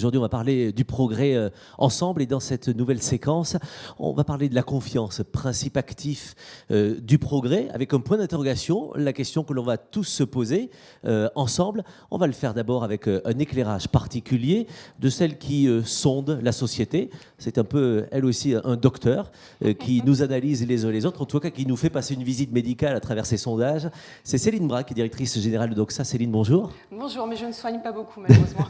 Aujourd'hui, on va parler du progrès ensemble et dans cette nouvelle séquence, on va parler de la confiance, principe actif du progrès, avec un point d'interrogation, la question que l'on va tous se poser ensemble. On va le faire d'abord avec un éclairage particulier de celle qui sonde la société. C'est un peu, elle aussi, un docteur qui nous analyse les uns les autres, en tout cas qui nous fait passer une visite médicale à travers ces sondages. C'est Céline Braque, directrice générale de Doxa. Céline, bonjour. Bonjour, mais je ne soigne pas beaucoup, malheureusement.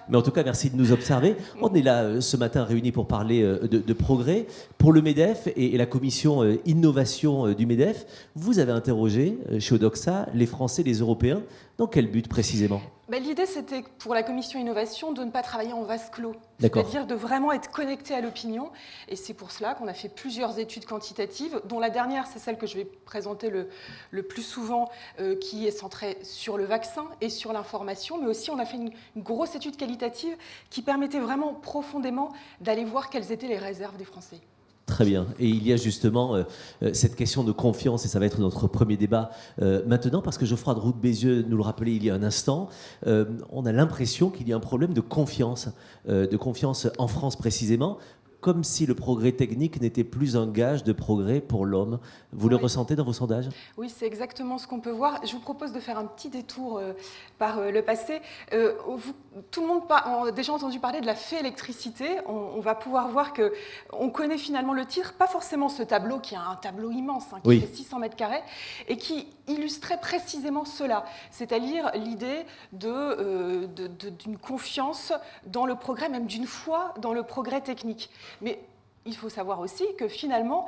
Mais en tout cas, merci de nous observer. On est là ce matin réunis pour parler de progrès. Pour le MEDEF et la commission innovation du MEDEF, vous avez interrogé chez Odoxa les Français, les Européens. Dans quel but précisément ? L'idée, c'était pour la commission innovation de ne pas travailler en vase clos, D'accord. c'est-à-dire de vraiment être connecté à l'opinion. Et c'est pour cela qu'on a fait plusieurs études quantitatives, dont la dernière, c'est celle que je vais présenter le plus souvent, qui est centrée sur le vaccin et sur l'information. Mais aussi, on a fait une grosse étude qualitative qui permettait vraiment profondément d'aller voir quelles étaient les réserves des Français. Très bien. Et il y a justement cette question de confiance, et ça va être notre premier débat maintenant, parce que Geoffroy de Roux-Bézieux nous le rappelait il y a un instant, on a l'impression qu'il y a un problème de confiance en France précisément, comme si le progrès technique n'était plus un gage de progrès pour l'homme. Vous le ressentez dans vos sondages ? Oui, c'est exactement ce qu'on peut voir. Je vous propose de faire un petit détour par le passé. Tout le monde a déjà entendu parler de la fée électricité. On va pouvoir voir qu'on connaît finalement le titre, pas forcément ce tableau qui est un tableau immense, qui fait 600 mètres carrés, et qui illustrait précisément cela, c'est-à-dire l'idée d'une confiance dans le progrès, même d'une foi dans le progrès technique. Mais il faut savoir aussi que finalement,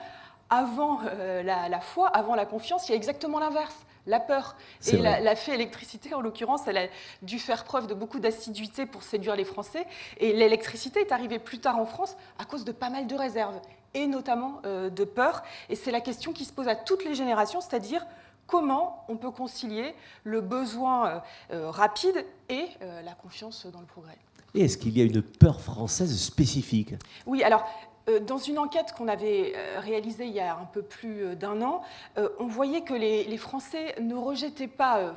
avant la foi, avant la confiance, il y a exactement l'inverse, la peur. Et la fée électricité, en l'occurrence, elle a dû faire preuve de beaucoup d'assiduité pour séduire les Français. Et l'électricité est arrivée plus tard en France à cause de pas mal de réserves, et notamment de peur. Et c'est la question qui se pose à toutes les générations, c'est-à-dire comment on peut concilier le besoin rapide et la confiance dans le progrès. Et est-ce qu'il y a une peur française spécifique ? Oui, alors, dans une enquête qu'on avait réalisée il y a un peu plus d'un an, on voyait que les Français ne rejetaient pas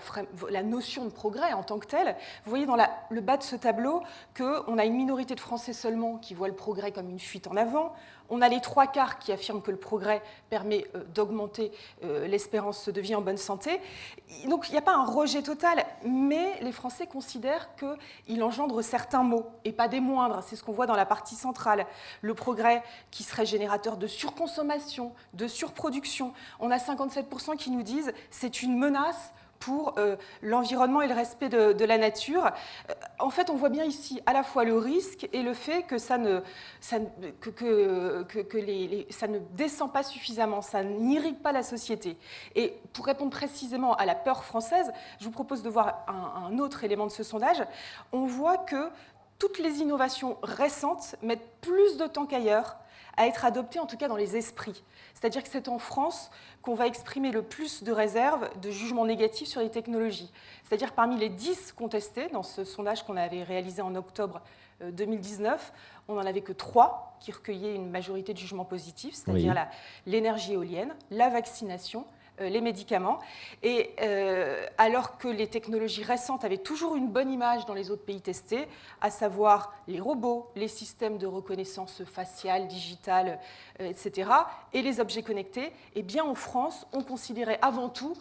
la notion de progrès en tant que telle. Vous voyez dans le bas de ce tableau qu'on a une minorité de Français seulement qui voient le progrès comme une fuite en avant. On a les 3/4 qui affirment que le progrès permet d'augmenter l'espérance de vie en bonne santé. Donc il n'y a pas un rejet total, mais les Français considèrent qu'il engendre certains maux, et pas des moindres. C'est ce qu'on voit dans la partie centrale. Le progrès qui serait générateur de surconsommation, de surproduction. On a 57% qui nous disent « c'est une menace » pour l'environnement et le respect de la nature. En fait, on voit bien ici à la fois le risque et le fait que ça ne descend pas suffisamment, ça n'irrigue pas la société. Et pour répondre précisément à la peur française, je vous propose de voir un autre élément de ce sondage. On voit que toutes les innovations récentes mettent plus de temps qu'ailleurs à être adoptées, en tout cas dans les esprits. C'est-à-dire que c'est en France qu'on va exprimer le plus de réserves, de jugements négatifs sur les technologies. C'est-à-dire parmi les 10 contestés, dans ce sondage qu'on avait réalisé en octobre 2019, on n'en avait que 3 qui recueillaient une majorité de jugements positifs, c'est-à-dire l'énergie éolienne, la vaccination, les médicaments. Et alors que les technologies récentes avaient toujours une bonne image dans les autres pays testés, à savoir les robots, les systèmes de reconnaissance faciale, digitale, etc., et les objets connectés, eh bien en France, on considérait avant tout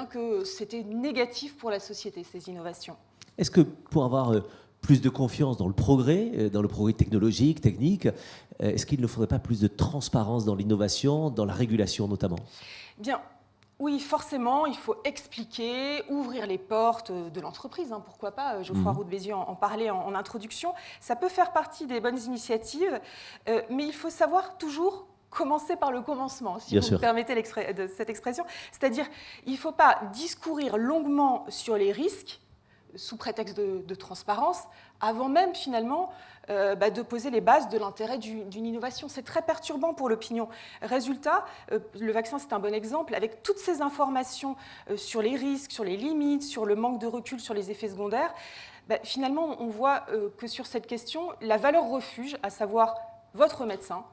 que c'était négatif pour la société, ces innovations. Est-ce que pour avoir plus de confiance dans le progrès technologique, technique, est-ce qu'il ne faudrait pas plus de transparence dans l'innovation, dans la régulation notamment ? Bien, oui, forcément, il faut expliquer, ouvrir les portes de l'entreprise, pourquoi pas, Geoffroy Roux-Bézieux en parlait en introduction. Ça peut faire partie des bonnes initiatives, mais il faut savoir toujours commencer par le commencement, si vous me permettez cette expression. C'est-à-dire, il ne faut pas discourir longuement sur les risques, sous prétexte de transparence, avant même finalement de poser les bases de l'intérêt d'une innovation. C'est très perturbant pour l'opinion. Résultat, le vaccin c'est un bon exemple, avec toutes ces informations sur les risques, sur les limites, sur le manque de recul, sur les effets secondaires, finalement on voit que sur cette question, la valeur refuge, à savoir votre médecin,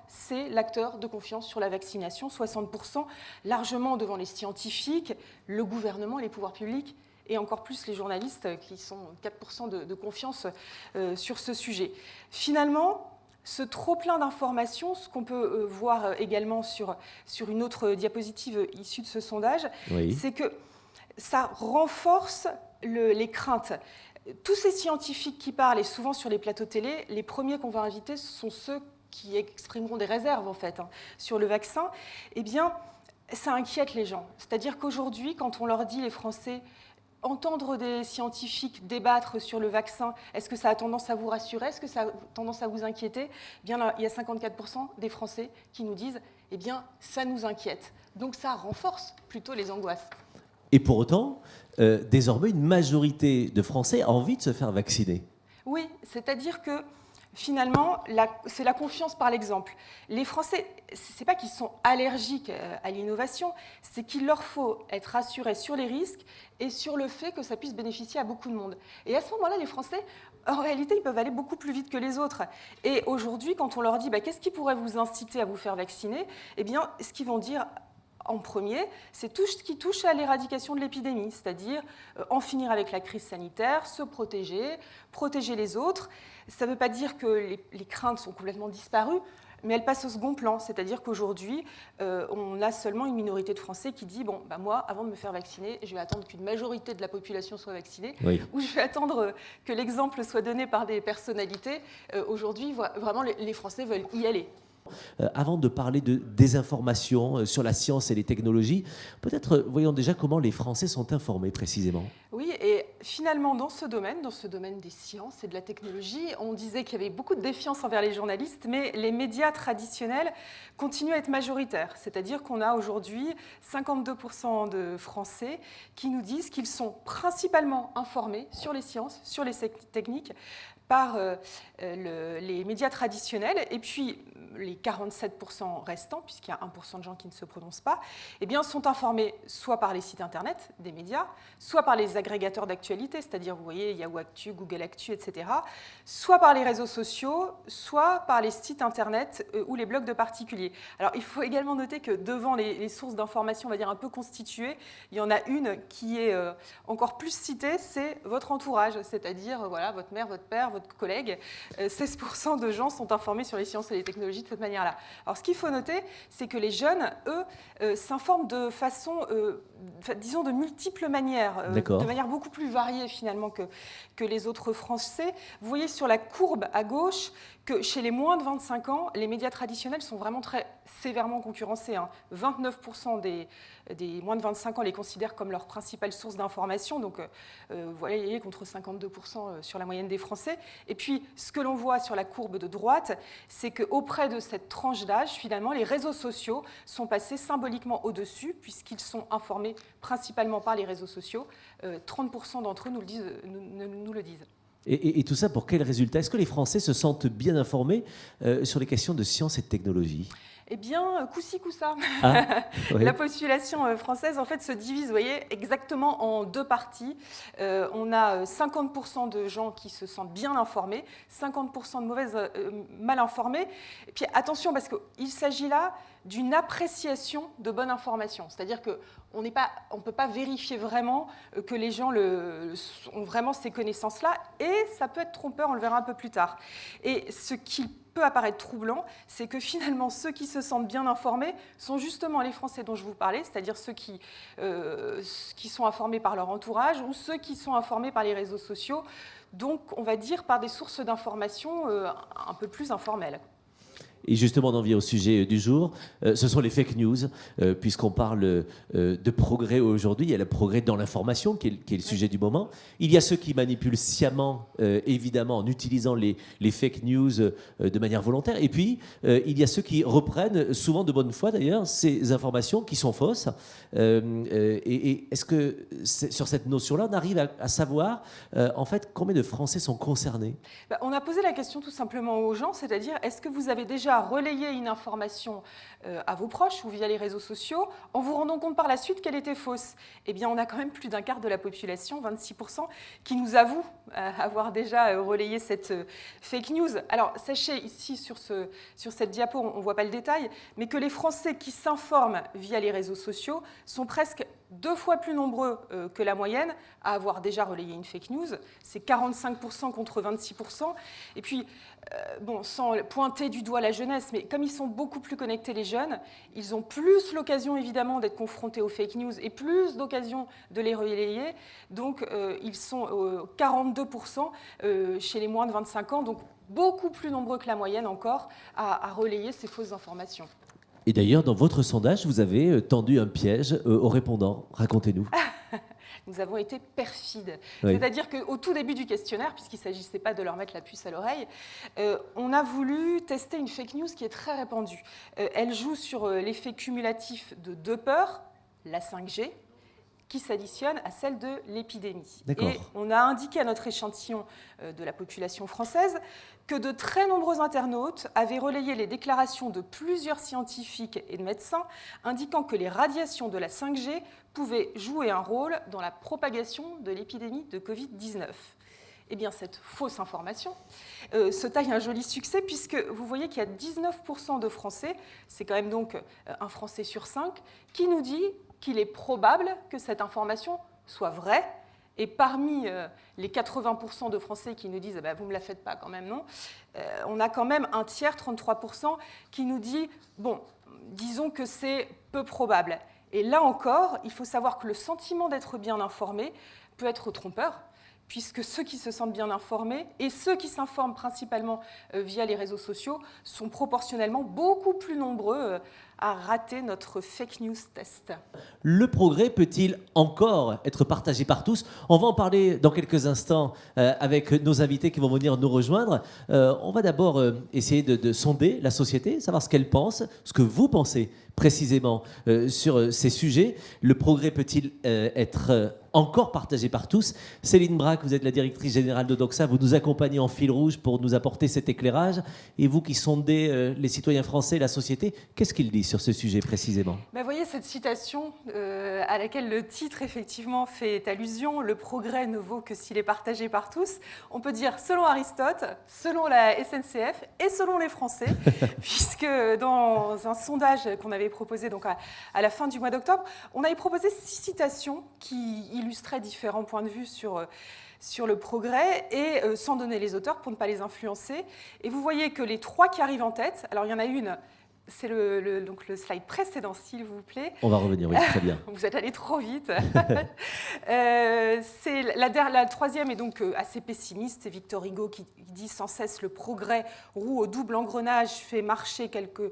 c'est l'acteur de confiance sur la vaccination, 60%, largement devant les scientifiques, le gouvernement, les pouvoirs publics et encore plus les journalistes qui sont 4% de confiance sur ce sujet. Finalement, ce trop-plein d'informations, ce qu'on peut voir également sur une autre diapositive issue de ce sondage, Oui. c'est que ça renforce les craintes. Tous ces scientifiques qui parlent, et souvent sur les plateaux télé, les premiers qu'on va inviter sont ceux qui exprimeront des réserves en fait sur le vaccin. Eh bien, ça inquiète les gens. C'est-à-dire qu'aujourd'hui, quand on leur dit, les Français, entendre des scientifiques débattre sur le vaccin, est-ce que ça a tendance à vous rassurer? Est-ce que ça a tendance à vous inquiéter? Eh bien, là, il y a 54% des Français qui nous disent « Eh bien, ça nous inquiète ». Donc, ça renforce plutôt les angoisses. Et pour autant, désormais, une majorité de Français a envie de se faire vacciner. Oui, c'est-à-dire que finalement, c'est la confiance par l'exemple. Les Français, ce n'est pas qu'ils sont allergiques à l'innovation, c'est qu'il leur faut être rassurés sur les risques et sur le fait que ça puisse bénéficier à beaucoup de monde. Et à ce moment-là, les Français, en réalité, ils peuvent aller beaucoup plus vite que les autres. Et aujourd'hui, quand on leur dit qu'est-ce qui pourrait vous inciter à vous faire vacciner, eh bien, ce qu'ils vont dire en premier, c'est tout ce qui touche à l'éradication de l'épidémie, c'est-à-dire en finir avec la crise sanitaire, se protéger, protéger les autres. Ça ne veut pas dire que les craintes sont complètement disparues, mais elles passent au second plan, c'est-à-dire qu'aujourd'hui, on a seulement une minorité de Français qui dit moi, avant de me faire vacciner, je vais attendre qu'une majorité de la population soit vaccinée, Oui. ou je vais attendre que l'exemple soit donné par des personnalités. Aujourd'hui, vraiment, les Français veulent y aller. Avant de parler de désinformation sur la science et les technologies, peut-être voyons déjà comment les Français sont informés précisément. Oui, et finalement, dans ce domaine des sciences et de la technologie, on disait qu'il y avait beaucoup de défiance envers les journalistes, mais les médias traditionnels continuent à être majoritaires. C'est-à-dire qu'on a aujourd'hui 52% de Français qui nous disent qu'ils sont principalement informés sur les sciences, sur les techniques, par les médias traditionnels, et puis les 47% restants, puisqu'il y a 1% de gens qui ne se prononcent pas, eh bien, sont informés soit par les sites internet des médias, soit par les agrégateurs d'actualité, c'est-à-dire, vous voyez, Yahoo Actu, Google Actu, etc., soit par les réseaux sociaux, soit par les sites internet ou les blogs de particuliers. Alors, il faut également noter que devant les sources d'information, on va dire un peu constituées, il y en a une qui est encore plus citée, c'est votre entourage, c'est-à-dire, voilà, votre mère, votre père, votre collègue. 16% de gens sont informés sur les sciences et les technologies de cette manière-là. Alors, ce qu'il faut noter, c'est que les jeunes, eux, s'informent de façon, disons, de multiples manières, de manière beaucoup plus variée, finalement, que les autres Français. Vous voyez sur la courbe à gauche que chez les moins de 25 ans, les médias traditionnels sont vraiment très sévèrement concurrencés. 29% des moins de 25 ans les considèrent comme leur principale source d'information, donc vous voyez, contre 52% sur la moyenne des Français. Et puis, ce que l'on voit sur la courbe de droite, c'est qu'auprès de cette tranche d'âge, finalement, les réseaux sociaux sont passés symboliquement au-dessus, puisqu'ils sont informés principalement par les réseaux sociaux. 30% d'entre eux nous le disent. Et tout ça pour quel résultat? Est-ce que les Français se sentent bien informés sur les questions de science et de technologie? Eh bien, coup-ci, coup-ça. Oui. La population française, en fait, se divise, vous voyez, exactement en deux parties. On a 50% de gens qui se sentent bien informés, 50% de mal informés. Et puis, attention, parce qu'il s'agit là d'une appréciation de bonne information. C'est-à-dire qu'on ne peut pas vérifier vraiment que les gens ont vraiment ces connaissances-là, et ça peut être trompeur, on le verra un peu plus tard. Et ce qui peut apparaître troublant, c'est que finalement, ceux qui se sentent bien informés sont justement les Français dont je vous parlais, c'est-à-dire ceux qui sont informés par leur entourage ou ceux qui sont informés par les réseaux sociaux, donc on va dire par des sources d'information un peu plus informelles. Et justement, on en vient au sujet du jour. Ce sont les fake news, puisqu'on parle de progrès aujourd'hui. Il y a le progrès dans l'information, qui est le sujet du moment. Il y a ceux qui manipulent sciemment, évidemment, en utilisant les fake news de manière volontaire. Et puis, il y a ceux qui reprennent, souvent de bonne foi d'ailleurs, ces informations qui sont fausses. Et est-ce que, sur cette notion-là, on arrive à savoir, en fait, combien de Français sont concernés? On a posé la question tout simplement aux gens, c'est-à-dire, est-ce que vous avez déjà relayé une information à vos proches ou via les réseaux sociaux en vous rendant compte par la suite qu'elle était fausse? Eh bien, on a quand même plus d'un quart de la population, 26%, qui nous avoue avoir déjà relayé cette fake news. Alors, sachez ici, sur cette diapo, on ne voit pas le détail, mais que les Français qui s'informent via les réseaux sociaux sont presque 2 fois plus nombreux que la moyenne à avoir déjà relayé une fake news. C'est 45% contre 26%. Et puis, sans pointer du doigt la jeunesse, mais comme ils sont beaucoup plus connectés, les jeunes, ils ont plus l'occasion, évidemment, d'être confrontés aux fake news et plus d'occasion de les relayer. Donc, ils sont 42% chez les moins de 25 ans, donc beaucoup plus nombreux que la moyenne encore à relayer ces fausses informations. Et d'ailleurs, dans votre sondage, vous avez tendu un piège aux répondants. Racontez-nous. Nous avons été perfides. Oui. C'est-à-dire qu'au tout début du questionnaire, puisqu'il ne s'agissait pas de leur mettre la puce à l'oreille, on a voulu tester une fake news qui est très répandue. Elle joue sur l'effet cumulatif de 2 peurs, la 5G, qui s'additionne à celle de l'épidémie. Et on a indiqué à notre échantillon de la population française que de très nombreux internautes avaient relayé les déclarations de plusieurs scientifiques et de médecins indiquant que les radiations de la 5G pouvaient jouer un rôle dans la propagation de l'épidémie de Covid-19. Eh bien, cette fausse information se taille un joli succès puisque vous voyez qu'il y a 19% de Français, c'est quand même donc un Français sur 5, qui nous dit qu'il est probable que cette information soit vraie. Et parmi les 80% de Français qui nous disent « vous ne me la faites pas quand même, non ?» on a quand même un tiers, 33%, qui nous dit « bon, disons que c'est peu probable ». Et là encore, il faut savoir que le sentiment d'être bien informé peut être trompeur, puisque ceux qui se sentent bien informés et ceux qui s'informent principalement via les réseaux sociaux sont proportionnellement beaucoup plus nombreux à rater notre fake news test. Le progrès peut-il encore être partagé par tous? On va en parler dans quelques instants avec nos invités qui vont venir nous rejoindre. On va d'abord essayer de sonder la société, savoir ce qu'elle pense, ce que vous pensez précisément sur ces sujets. Le progrès peut-il être encore partagé par tous? Céline Braque, vous êtes la directrice générale de Doxa, vous nous accompagnez en fil rouge pour nous apporter cet éclairage. Et vous qui sondez les citoyens français, la société, qu'est-ce qu'ils disent sur ce sujet précisément? Vous voyez cette citation à laquelle le titre effectivement fait allusion, le progrès ne vaut que s'il est partagé par tous. On peut dire selon Aristote, selon la SNCF et selon les Français, puisque dans un sondage qu'on avait proposé donc à la fin du mois d'octobre, on avait proposé 6 citations qui illustraient différents points de vue sur le progrès et sans donner les auteurs pour ne pas les influencer. Et vous voyez que les 3 qui arrivent en tête, alors il y en a une. C'est donc le slide précédent, s'il vous plaît. On va revenir, oui, très bien. Vous êtes allé trop vite. C'est la troisième est donc assez pessimiste. C'est Victor Hugo qui dit sans cesse le progrès roue au double engrenage, fait marcher quelque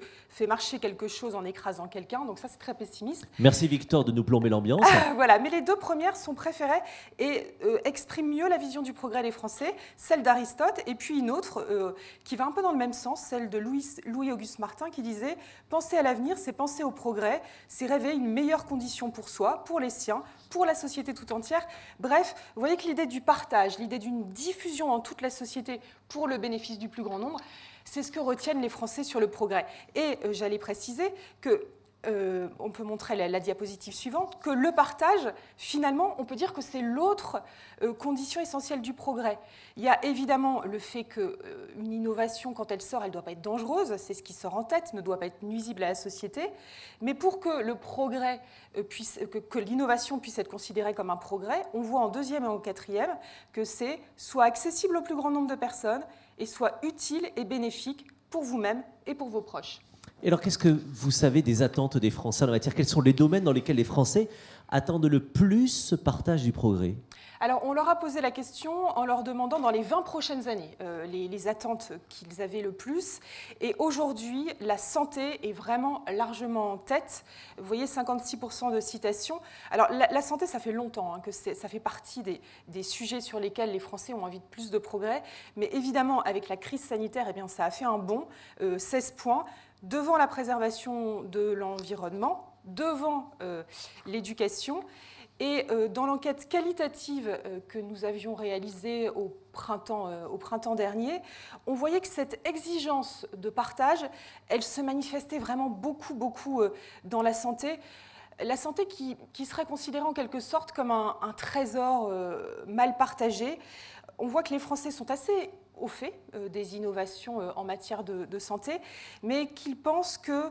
chose en écrasant quelqu'un. Donc ça, c'est très pessimiste. Merci Victor de nous plomber l'ambiance. Voilà, mais les 2 premières sont préférées et expriment mieux la vision du progrès des Français, celle d'Aristote et puis une autre qui va un peu dans le même sens, celle de Louis-Auguste Martin qui disait « Penser à l'avenir, c'est penser au progrès, c'est rêver une meilleure condition pour soi, pour les siens, pour la société tout entière. » Bref, vous voyez que l'idée du partage, l'idée d'une diffusion dans toute la société pour le bénéfice du plus grand nombre, c'est ce que retiennent les Français sur le progrès. Et j'allais préciser que on peut montrer la diapositive suivante, que le partage, finalement, on peut dire que c'est l'autre condition essentielle du progrès. Il y a évidemment le fait qu'une innovation, quand elle sort, elle ne doit pas être dangereuse, c'est ce qui sort en tête, ne doit pas être nuisible à la société, mais pour que le progrès que l'innovation puisse être considérée comme un progrès, on voit en 2e et en 4e que c'est soit accessible au plus grand nombre de personnes et soit utile et bénéfique pour vous-même et pour vos proches. Et alors, qu'est-ce que vous savez des attentes des Français en la matière? Quels sont les domaines dans lesquels les Français attendent le plus ce partage du progrès? Alors, on leur a posé la question en leur demandant dans les 20 prochaines années les attentes qu'ils avaient le plus. Et aujourd'hui, la santé est vraiment largement en tête. Vous voyez, 56% de citations. Alors, la santé, ça fait longtemps que ça fait partie des sujets sur lesquels les Français ont envie de plus de progrès. Mais évidemment, avec la crise sanitaire, eh bien, ça a fait un bond, 16 points. Devant la préservation de l'environnement, devant l'éducation. Et dans l'enquête qualitative que nous avions réalisée au printemps dernier, on voyait que cette exigence de partage, elle se manifestait vraiment beaucoup dans la santé. La santé qui serait considérée en quelque sorte comme un trésor mal partagé. On voit que les Français sont assez au fait des innovations en matière de santé, mais qu'ils pensent qu'il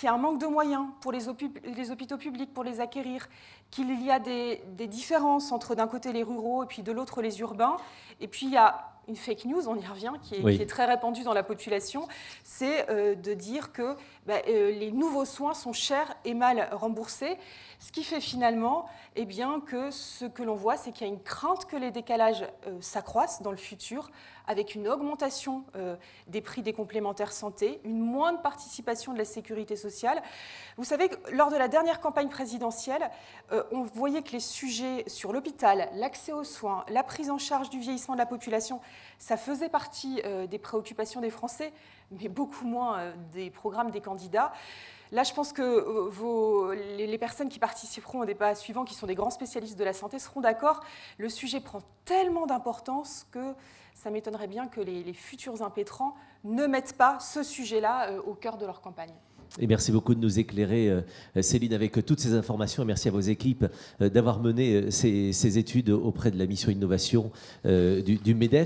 y a un manque de moyens pour les hôpitaux publics pour les acquérir, qu'il y a des différences entre d'un côté les ruraux et puis de l'autre les urbains, et puis il y a une fake news, on y revient, qui est très répandue dans la population, c'est de dire que les nouveaux soins sont chers et mal remboursés, ce qui fait finalement que ce que l'on voit, c'est qu'il y a une crainte que les décalages s'accroissent dans le futur, avec une augmentation des prix des complémentaires santé, une moindre participation de la sécurité sociale. Vous savez, lors de la dernière campagne présidentielle, on voyait que les sujets sur l'hôpital, l'accès aux soins, la prise en charge du vieillissement de la population, ça faisait partie des préoccupations des Français, mais beaucoup moins des programmes des candidats. Là, je pense que les personnes qui participeront au débat suivant, qui sont des grands spécialistes de la santé, seront d'accord. Le sujet prend tellement d'importance que ça m'étonnerait bien que les futurs impétrants ne mettent pas ce sujet-là au cœur de leur campagne. Et merci beaucoup de nous éclairer, Céline, avec toutes ces informations. Et merci à vos équipes d'avoir mené ces études auprès de la mission innovation du MEDEF.